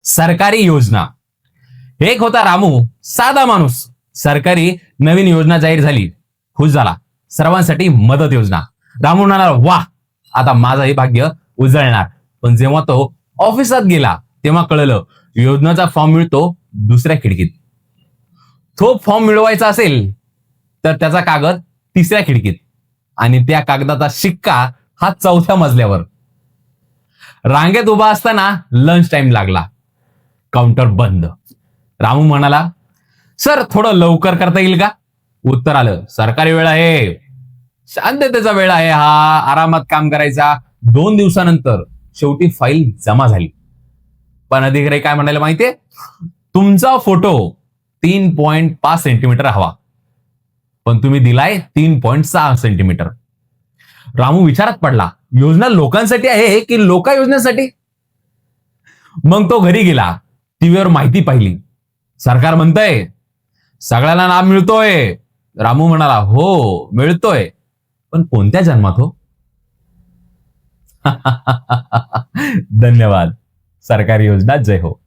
सरकारी योजना. एक होता रामू, साधा माणूस. सरकारी नवीन योजना जाहीर झाली, खुश झाला. सर्वांसाठी मदत योजना. रामू म्हणाला, वाह, आता माझंही भाग्य उजळणार. पण जेव्हा तो ऑफिसात गेला तेव्हा कळलं, योजनेचा फॉर्म मिळतो दुसऱ्या खिडकीत. तो फॉर्म मिळवायचा असेल तर त्याचा कागद तिसऱ्या खिडकीत, आणि त्या कागदाचा शिक्का हा चौथ्या मजल्यावर. रांगेत उभा असताना लंच टाइम लागला. काउंटर बंद. रामू म्हणाला, सर थोडं लवकर करता येईल का? उत्तर आलं, सरकारी वेळ आहे, शांततेचा वेळ आहे हा, आरामात काम करायचा. 2 दिवसानंतर शेवटी फाईल जमा झाली. पण अधिकारी काय म्हणाले माहितीये? तुमचा फोटो 3.5 सेंटीमीटर हवा, पण तुम्ही दिलाय 3.6 सेंटीमीटर. रामू विचारात पडला, योजना लोकांसाठी आहे की लोका योजनेसाठी? मग तो घरी गेला, टीव्हीवर माहिती पाहिली. सरकार म्हणतंय सगळ्यांना लाभ मिळतोय. रामू म्हणाला, हो मिळतोय, पण कोणत्या जन्मात हो? धन्यवाद. सरकारी योजना जय हो.